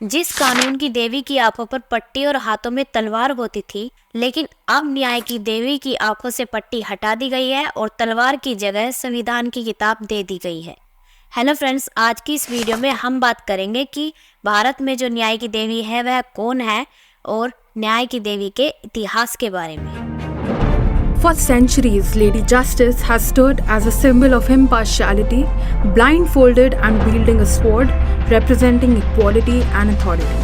जिस कानून की देवी की आंखों पर पट्टी और हाथों में तलवार होती थी, लेकिन अब न्याय की देवी की आंखों से पट्टी हटा दी गई है और तलवार की जगह संविधान की किताब दे दी गई है। हेलो फ्रेंड्स, आज की इस वीडियो में हम बात करेंगे कि भारत में जो न्याय की देवी है वह कौन है और न्याय की देवी के इतिहास के बारे में। For centuries, Lady Justice has stood as a symbol of impartiality, blindfolded and wielding a sword, representing equality and authority.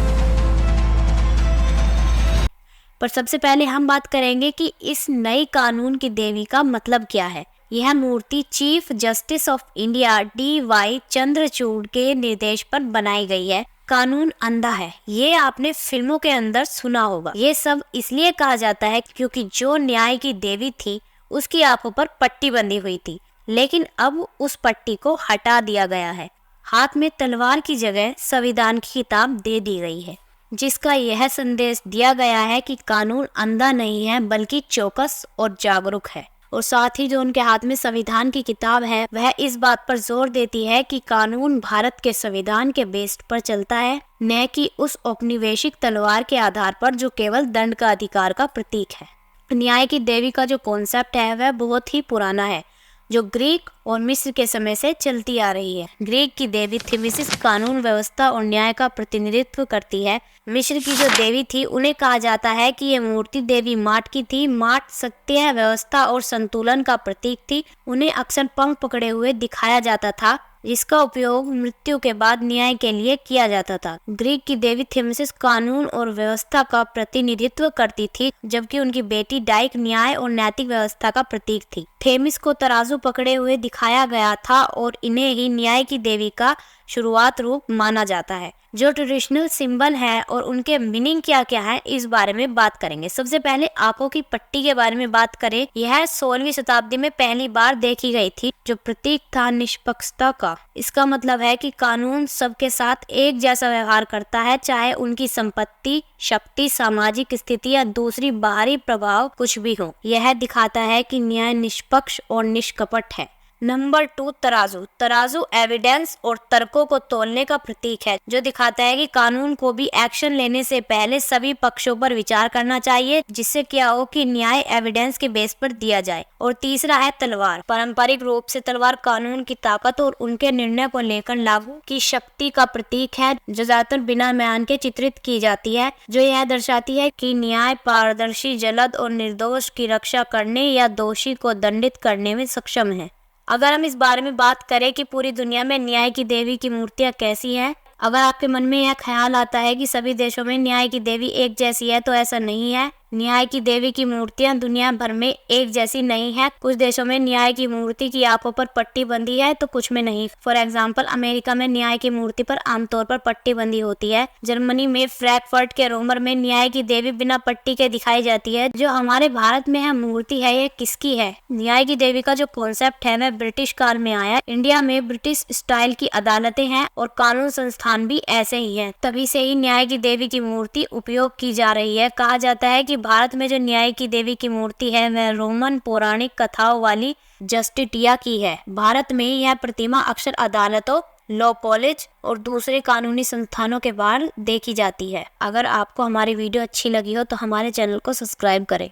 पर सबसे पहले हम बात करेंगे कि इस नई कानून की देवी का मतलब क्या है। यह मूर्ति chief justice of India D.Y. Chandrachud के निर्देश पर बनाई गई है। कानून अंधा है, ये आपने फिल्मों के अंदर सुना होगा। ये सब इसलिए कहा जाता है क्योंकि जो न्याय की देवी थी उसकी आंखों पर पट्टी बंधी हुई थी, लेकिन अब उस पट्टी को हटा दिया गया है। हाथ में तलवार की जगह संविधान की किताब दे दी गई है, जिसका यह संदेश दिया गया है कि कानून अंधा नहीं है बल्कि चौकस और जागरूक है। और साथ ही जो उनके हाथ में संविधान की किताब है वह इस बात पर जोर देती है कि कानून भारत के संविधान के बेस पर चलता है, न कि उस औपनिवेशिक तलवार के आधार पर जो केवल दंड का अधिकार का प्रतीक है। न्याय की देवी का जो कॉन्सेप्ट है वह बहुत ही पुराना है, जो ग्रीक और मिस्र के समय से चलती आ रही है। ग्रीक की देवी थीमिसिस कानून व्यवस्था और न्याय का प्रतिनिधित्व करती है। मिस्र की जो देवी थी उन्हें कहा जाता है कि ये मूर्ति देवी माट की थी। माट सत्य, व्यवस्था और संतुलन का प्रतीक थी। उन्हें अक्सर पंख पकड़े हुए दिखाया जाता था, जिसका उपयोग मृत्यु के बाद न्याय के लिए किया जाता था। ग्रीक की देवी थीमिसिस कानून और व्यवस्था का प्रतिनिधित्व करती थी, जबकि उनकी बेटी डाइक न्याय और नैतिक व्यवस्था का प्रतीक थी। थेमिस को तराजू पकड़े हुए दिखाया गया था और इन्हें ही न्याय की देवी का शुरुआत रूप माना जाता है, जो ट्रेडिशनल सिंबल है। और उनके मीनिंग क्या क्या है इस बारे में बात करेंगे। सबसे पहले आंखों की पट्टी के बारे में बात करें। यह 16वीं शताब्दी में पहली बार देखी गई थी, जो प्रतीक था निष्पक्षता का। इसका मतलब है कि कानून सबके साथ एक जैसा व्यवहार करता है, चाहे उनकी संपत्ति, शक्ति, सामाजिक स्थिति या दूसरी बाहरी प्रभाव कुछ भी हो। यह दिखाता है कि न्याय निष्पक्ष और निष्कपट है। नंबर 2, तराजू। तराजू एविडेंस और तर्कों को तौलने का प्रतीक है, जो दिखाता है कि कानून को भी एक्शन लेने से पहले सभी पक्षों पर विचार करना चाहिए, जिससे क्या हो कि न्याय एविडेंस के बेस पर दिया जाए। और तीसरा है तलवार। पारंपरिक रूप से तलवार कानून की ताकत और उनके निर्णय को लेकर लागू की शक्ति का प्रतीक है, जो ज्यादातर बिना म्यान के चित्रित की जाती है, जो यह दर्शाती है कि न्याय पारदर्शी, जलद और निर्दोष की रक्षा करने या दोषी को दंडित करने में सक्षम है। अगर हम इस बारे में बात करें कि पूरी दुनिया में न्याय की देवी की मूर्तियां कैसी हैं, अगर आपके मन में यह ख्याल आता है कि सभी देशों में न्याय की देवी एक जैसी है, तो ऐसा नहीं है। न्याय की देवी की मूर्तियां दुनिया भर में एक जैसी नहीं है। कुछ देशों में न्याय की मूर्ति की आंखों पर पट्टी बंधी है तो कुछ में नहीं। फॉर एग्जाम्पल, अमेरिका में न्याय की मूर्ति पर आमतौर पर पट्टी बंधी होती है। जर्मनी में फ्रैंकफर्ट के रोमर में न्याय की देवी बिना पट्टी के दिखाई जाती है। जो हमारे भारत में है मूर्ति है, ये किसकी है? न्याय की देवी का जो कॉन्सेप्ट है वह ब्रिटिश काल में आया। इंडिया में ब्रिटिश स्टाइल की अदालतें हैं और कानून संस्थान भी ऐसे ही हैं। तभी से ही न्याय की देवी की मूर्ति उपयोग की जा रही है। कहा जाता है कि भारत में जो न्याय की देवी की मूर्ति है वह रोमन पौराणिक कथाओं वाली जस्टिटिया की है। भारत में यह प्रतिमा अक्सर अदालतों, लॉ कॉलेज और दूसरे कानूनी संस्थानों के बाहर देखी जाती है। अगर आपको हमारी वीडियो अच्छी लगी हो तो हमारे चैनल को सब्सक्राइब करें।